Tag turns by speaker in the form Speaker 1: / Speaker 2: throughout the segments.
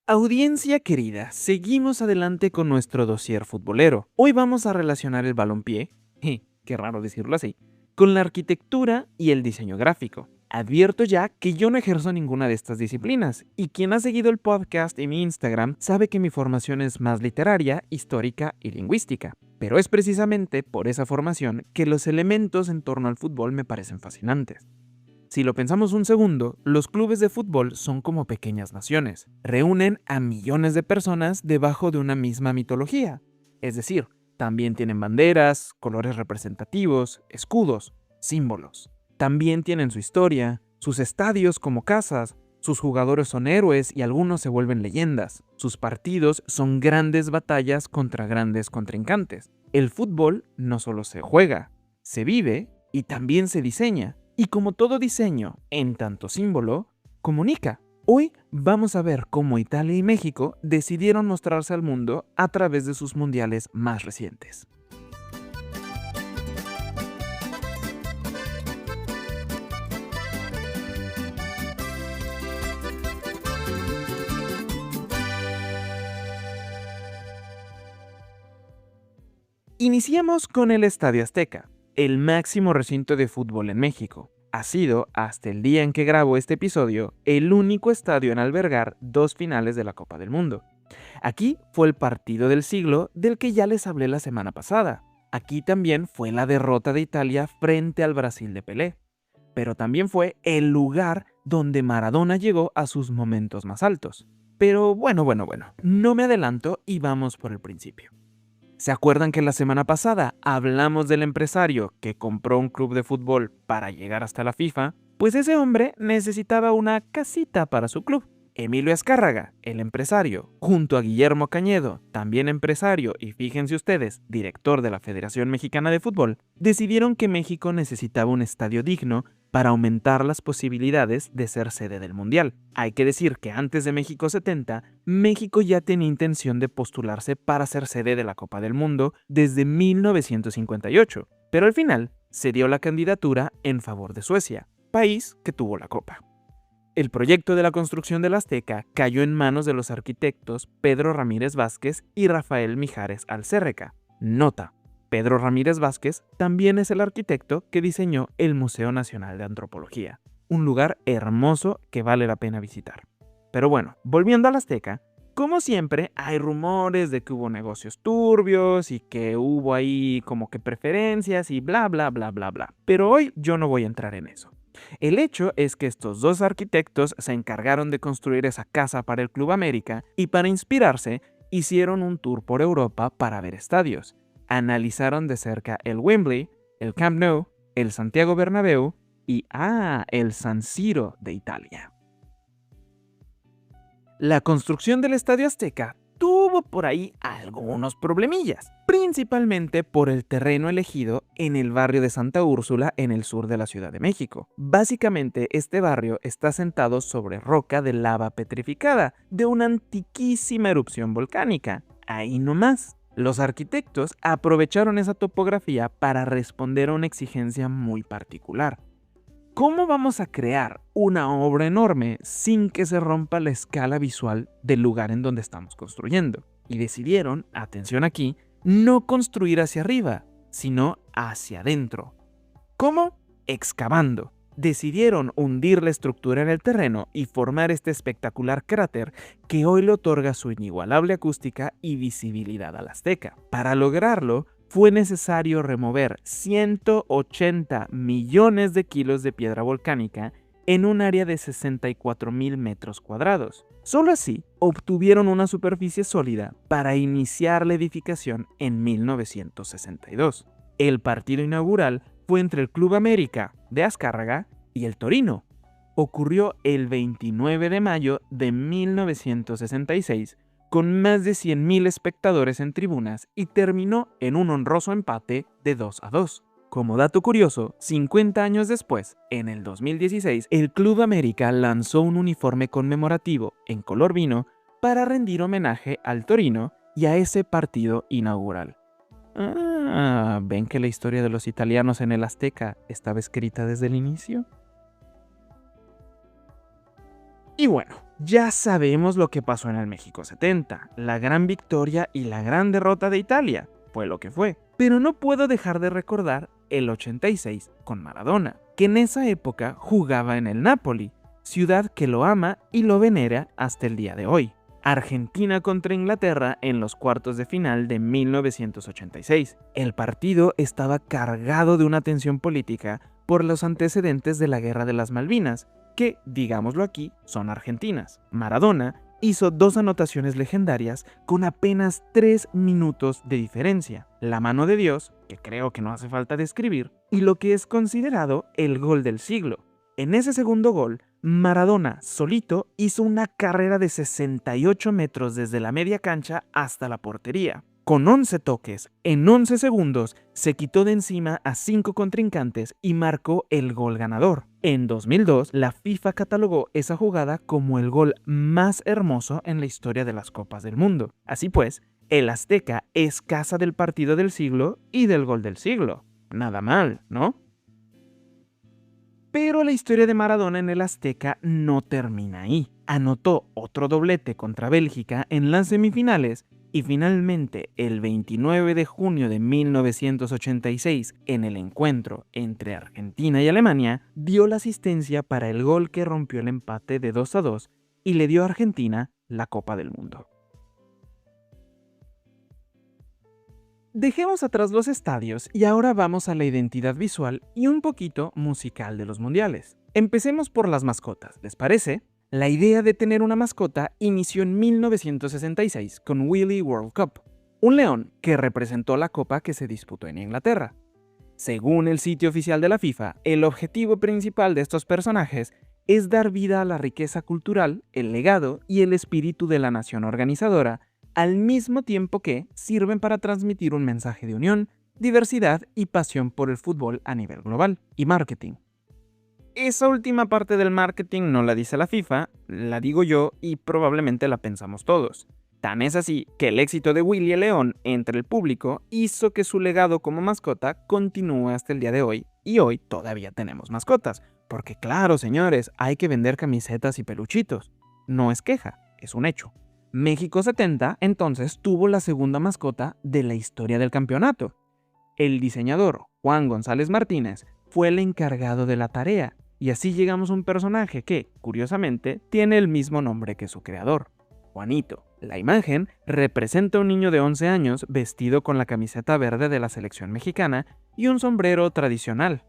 Speaker 1: Audiencia querida, seguimos adelante con nuestro dossier futbolero. Hoy vamos a relacionar el balompié, qué raro decirlo así, con la arquitectura y el diseño gráfico. Advierto ya que yo no ejerzo ninguna de estas disciplinas, y quien ha seguido el podcast y mi Instagram sabe que mi formación es más literaria, histórica y lingüística. Pero es precisamente por esa formación que los elementos en torno al fútbol me parecen fascinantes. Si lo pensamos un segundo, los clubes de fútbol son como pequeñas naciones. Reúnen a millones de personas debajo de una misma mitología. Es decir, también tienen banderas, colores representativos, escudos, símbolos. También tienen su historia, sus estadios como casas, sus jugadores son héroes y algunos se vuelven leyendas. Sus partidos son grandes batallas contra grandes contrincantes. El fútbol no solo se juega, se vive y también se diseña. Y como todo diseño, en tanto símbolo, comunica. Hoy vamos a ver cómo Italia y México decidieron mostrarse al mundo a través de sus mundiales más recientes. Iniciamos con el Estadio Azteca, el máximo recinto de fútbol en México. Ha sido, hasta el día en que grabo este episodio, el único estadio en albergar dos finales de la Copa del Mundo. Aquí fue el partido del siglo del que ya les hablé la semana pasada. Aquí también fue la derrota de Italia frente al Brasil de Pelé. Pero también fue el lugar donde Maradona llegó a sus momentos más altos. Pero bueno, no me adelanto y vamos por el principio. ¿Se acuerdan que la semana pasada hablamos del empresario que compró un club de fútbol para llegar hasta la FIFA? Pues ese hombre necesitaba una casita para su club. Emilio Azcárraga, el empresario, junto a Guillermo Cañedo, también empresario y fíjense ustedes, director de la Federación Mexicana de Fútbol, decidieron que México necesitaba un estadio digno para aumentar las posibilidades de ser sede del Mundial. Hay que decir que antes de México 70, México ya tenía intención de postularse para ser sede de la Copa del Mundo desde 1958, pero al final se dio la candidatura en favor de Suecia, país que tuvo la Copa. El proyecto de la construcción del Azteca cayó en manos de los arquitectos Pedro Ramírez Vázquez y Rafael Mijares Alcérreca. Nota: Pedro Ramírez Vázquez también es el arquitecto que diseñó el Museo Nacional de Antropología, un lugar hermoso que vale la pena visitar. Pero bueno, volviendo al Azteca, como siempre hay rumores de que hubo negocios turbios y que hubo ahí como que preferencias y bla bla bla bla bla. Pero hoy yo no voy a entrar en eso. El hecho es que estos dos arquitectos se encargaron de construir esa casa para el Club América y para inspirarse hicieron un tour por Europa para ver estadios. Analizaron de cerca el Wembley, el Camp Nou, el Santiago Bernabéu y el San Siro de Italia. La construcción del Estadio Azteca tuvo por ahí algunos problemillas, principalmente por el terreno elegido en el barrio de Santa Úrsula en el sur de la Ciudad de México. Básicamente, este barrio está sentado sobre roca de lava petrificada de una antiquísima erupción volcánica. Ahí nomás. Los arquitectos aprovecharon esa topografía para responder a una exigencia muy particular. ¿Cómo vamos a crear una obra enorme sin que se rompa la escala visual del lugar en donde estamos construyendo? Y decidieron, atención aquí, no construir hacia arriba, sino hacia adentro. ¿Cómo? Excavando. Decidieron hundir la estructura en el terreno y formar este espectacular cráter que hoy le otorga su inigualable acústica y visibilidad al Azteca. Para lograrlo, fue necesario remover 180 millones de kilos de piedra volcánica en un área de 64,000 metros cuadrados. Solo así obtuvieron una superficie sólida para iniciar la edificación en 1962. El partido inaugural fue entre el Club América de Azcárraga y el Torino. Ocurrió el 29 de mayo de 1966 con más de 100,000 espectadores en tribunas y terminó en un honroso empate de 2-2. Como dato curioso, 50 años después, en el 2016, el Club América lanzó un uniforme conmemorativo en color vino para rendir homenaje al Torino y a ese partido inaugural. ¿Ven que la historia de los italianos en el Azteca estaba escrita desde el inicio? Y bueno, Ya sabemos lo que pasó en el México 70, la gran victoria y la gran derrota de Italia, fue lo que fue. Pero no puedo dejar de recordar el 86 con Maradona, que en esa época jugaba en el Napoli, ciudad que lo ama y lo venera hasta el día de hoy. Argentina contra Inglaterra en los cuartos de final de 1986. El partido estaba cargado de una tensión política por los antecedentes de la Guerra de las Malvinas, que, digámoslo aquí, son argentinas. Maradona hizo 2 anotaciones legendarias con apenas 3 minutos de diferencia. La mano de Dios, que creo que no hace falta describir, y lo que es considerado el gol del siglo. En ese segundo gol, Maradona solito hizo una carrera de 68 metros desde la media cancha hasta la portería. Con 11 toques, en 11 segundos, se quitó de encima a 5 contrincantes y marcó el gol ganador. En 2002, la FIFA catalogó esa jugada como el gol más hermoso en la historia de las Copas del Mundo. Así pues, el Azteca es casa del partido del siglo y del gol del siglo. Nada mal, ¿no? Pero la historia de Maradona en el Azteca no termina ahí. Anotó otro doblete contra Bélgica en las semifinales y finalmente el 29 de junio de 1986, en el encuentro entre Argentina y Alemania, dio la asistencia para el gol que rompió el empate de 2-2 y le dio a Argentina la Copa del Mundo. Dejemos atrás los estadios y ahora vamos a la identidad visual y un poquito musical de los mundiales. Empecemos por las mascotas, ¿les parece? La idea de tener una mascota inició en 1966 con Willy World Cup, un león que representó la copa que se disputó en Inglaterra. Según el sitio oficial de la FIFA, el objetivo principal de estos personajes es dar vida a la riqueza cultural, el legado y el espíritu de la nación organizadora, al mismo tiempo que sirven para transmitir un mensaje de unión, diversidad y pasión por el fútbol a nivel global. Y marketing. Esa última parte del marketing no la dice la FIFA, la digo yo y probablemente la pensamos todos. Tan es así que el éxito de Willy el León entre el público hizo que su legado como mascota continúe hasta el día de hoy, y hoy todavía tenemos mascotas, porque claro, señores, hay que vender camisetas y peluchitos. No es queja, es un hecho. México 70 entonces tuvo la segunda mascota de la historia del campeonato. El diseñador Juan González Martínez fue el encargado de la tarea, y así llegamos a un personaje que, curiosamente, tiene el mismo nombre que su creador, Juanito. La imagen representa a un niño de 11 años vestido con la camiseta verde de la selección mexicana y un sombrero tradicional.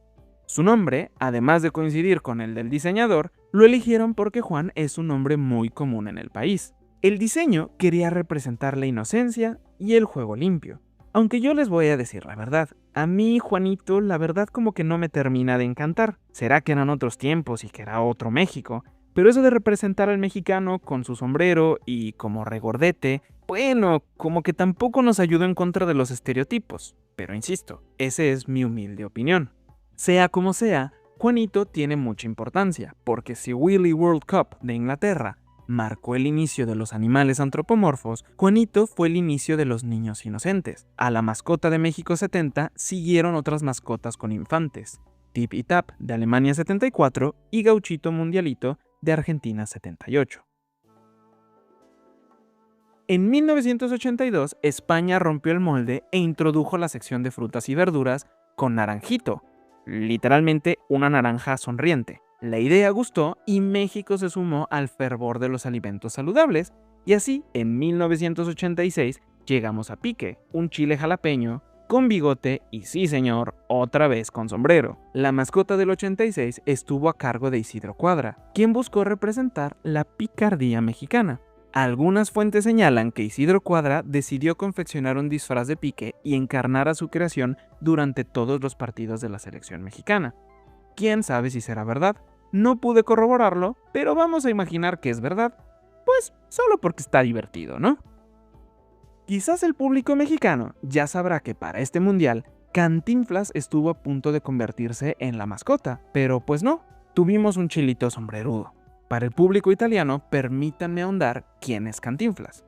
Speaker 1: Su nombre, además de coincidir con el del diseñador, lo eligieron porque Juan es un nombre muy común en el país. El diseño quería representar la inocencia y el juego limpio. Aunque yo les voy a decir la verdad, a mí Juanito la verdad como que no me termina de encantar. Será que eran otros tiempos y que era otro México, pero eso de representar al mexicano con su sombrero y como regordete, bueno, como que tampoco nos ayudó en contra de los estereotipos. Pero insisto, esa es mi humilde opinión. Sea como sea, Juanito tiene mucha importancia, porque si Willy World Cup de Inglaterra marcó el inicio de los animales antropomorfos, Juanito fue el inicio de los niños inocentes. A la mascota de México 70 siguieron otras mascotas con infantes, Tip y Tap de Alemania 74 y Gauchito Mundialito de Argentina 78. En 1982, España rompió el molde e introdujo la sección de frutas y verduras con Naranjito, literalmente una naranja sonriente. La idea gustó y México se sumó al fervor de los alimentos saludables, y así, en 1986, llegamos a Pique, un chile jalapeño con bigote y sí señor, otra vez con sombrero. La mascota del 86 estuvo a cargo de Isidro Cuadra, quien buscó representar la picardía mexicana. Algunas fuentes señalan que Isidro Cuadra decidió confeccionar un disfraz de Pique y encarnar a su creación durante todos los partidos de la selección mexicana. ¿Quién sabe si será verdad? No pude corroborarlo, pero vamos a imaginar que es verdad. Pues solo porque está divertido, ¿no? Quizás el público mexicano ya sabrá que para este mundial, Cantinflas estuvo a punto de convertirse en la mascota, pero pues no, tuvimos un chilito sombrerudo. Para el público italiano, permítanme ahondar quién es Cantinflas.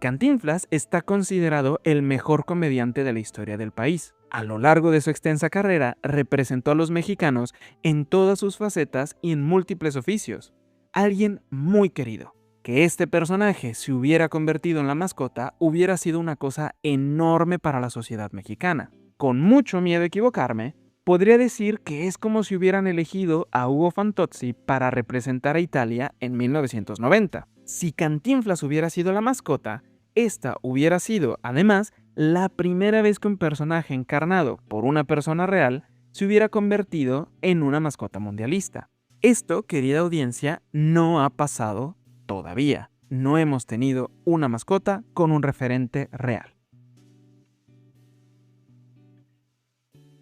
Speaker 1: Cantinflas está considerado el mejor comediante de la historia del país. A lo largo de su extensa carrera, representó a los mexicanos en todas sus facetas y en múltiples oficios. alguien muy querido. Que este personaje se hubiera convertido en la mascota hubiera sido una cosa enorme para la sociedad mexicana. Con mucho miedo a equivocarme, podría decir que es como si hubieran elegido a Ugo Fantozzi para representar a Italia en 1990. Si Cantinflas hubiera sido la mascota, esta hubiera sido, además, la primera vez que un personaje encarnado por una persona real se hubiera convertido en una mascota mundialista. Esto, querida audiencia, no ha pasado todavía. No hemos tenido una mascota con un referente real.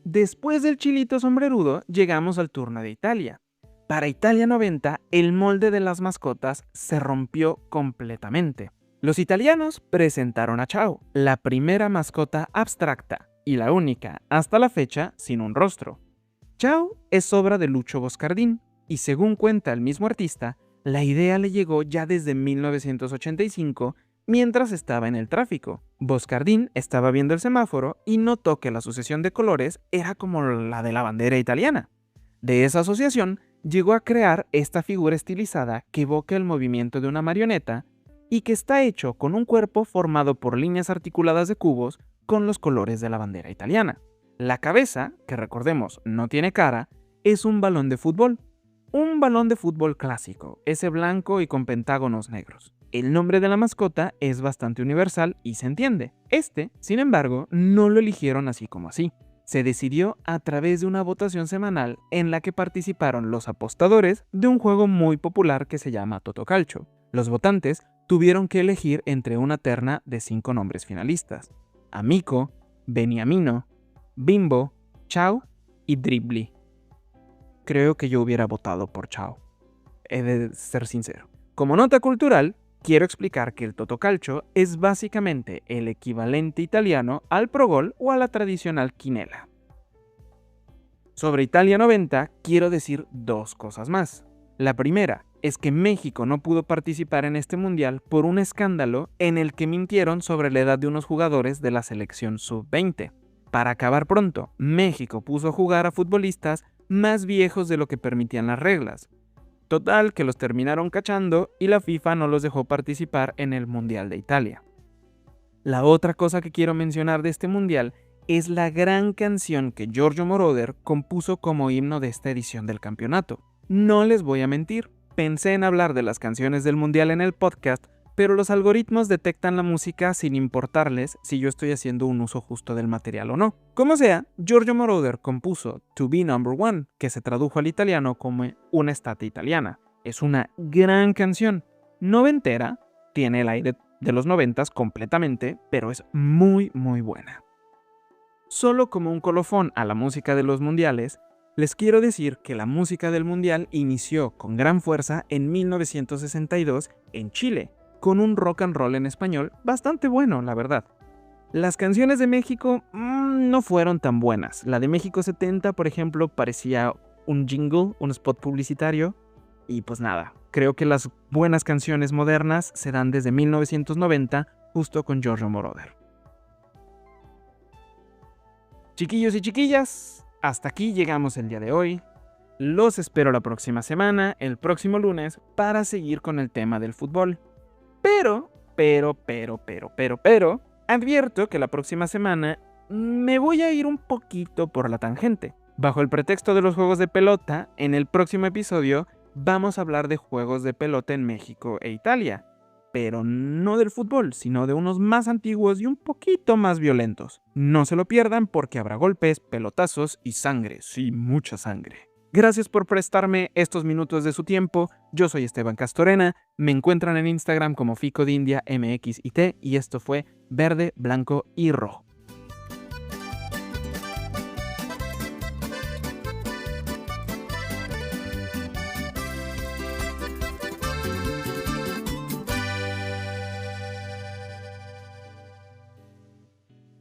Speaker 1: Después del chilito sombrerudo, llegamos al turno de Italia. Para Italia 90, el molde de las mascotas se rompió completamente. Los italianos presentaron a Ciao, la primera mascota abstracta y la única, hasta la fecha, sin un rostro. Ciao es obra de Lucio Boscardin, y según cuenta el mismo artista, la idea le llegó ya desde 1985 mientras estaba en el tráfico. Boscardin estaba viendo el semáforo y notó que la sucesión de colores era como la de la bandera italiana. De esa asociación, llegó a crear esta figura estilizada que evoca el movimiento de una marioneta y que está hecho con un cuerpo formado por líneas articuladas de cubos con los colores de la bandera italiana. La cabeza, que recordemos no tiene cara, es un balón de fútbol. Un balón de fútbol clásico, ese blanco y con pentágonos negros. El nombre de la mascota es bastante universal y se entiende. Sin embargo, no lo eligieron así como así. Se decidió a través de una votación semanal en la que participaron los apostadores de un juego muy popular que se llama Totocalcio. Los votantes tuvieron que elegir entre una terna de 5 nombres finalistas: Amico, Beniamino, Bimbo, Ciao y Dribbly. Creo que yo hubiera votado por Ciao. He de ser sincero. Como nota cultural, quiero explicar que el Totocalcio es básicamente el equivalente italiano al Progol o a la tradicional quinela. Sobre Italia 90, quiero decir 2 cosas más. La primera es que México no pudo participar en este mundial por un escándalo en el que mintieron sobre la edad de unos jugadores de la selección sub-20. Para acabar pronto, México puso a jugar a futbolistas más viejos de lo que permitían las reglas. Total, que los terminaron cachando y la FIFA no los dejó participar en el Mundial de Italia. La otra cosa que quiero mencionar de este mundial es la gran canción que Giorgio Moroder compuso como himno de esta edición del campeonato. No les voy a mentir, pensé en hablar de las canciones del mundial en el podcast, pero los algoritmos detectan la música sin importarles si yo estoy haciendo un uso justo del material o no. Como sea, Giorgio Moroder compuso To Be Number One, que se tradujo al italiano como Una estate italiana. Es una gran canción, noventera, tiene el aire de los 90s completamente, pero es muy buena. Solo como un colofón a la música de los mundiales, les quiero decir que la música del mundial inició con gran fuerza en 1962 en Chile, con un rock and roll en español bastante bueno, la verdad. Las canciones de México no fueron tan buenas. La de México 70, por ejemplo, parecía un jingle, un spot publicitario. Y pues nada, creo que las buenas canciones modernas se dan desde 1990, justo con Giorgio Moroder. Chiquillos y chiquillas, hasta aquí llegamos el día de hoy. Los espero la próxima semana, el próximo lunes, para seguir con el tema del fútbol. Pero, advierto que la próxima semana me voy a ir un poquito por la tangente. Bajo el pretexto de los juegos de pelota, en el próximo episodio vamos a hablar de juegos de pelota en México e Italia. Pero no del fútbol, sino de unos más antiguos y un poquito más violentos. No se lo pierdan porque habrá golpes, pelotazos y sangre, sí, mucha sangre. Gracias por prestarme estos minutos de su tiempo. Yo soy Esteban Castorena. Me encuentran en Instagram como FicoDindia MXIT y esto fue Verde, Blanco y Rojo.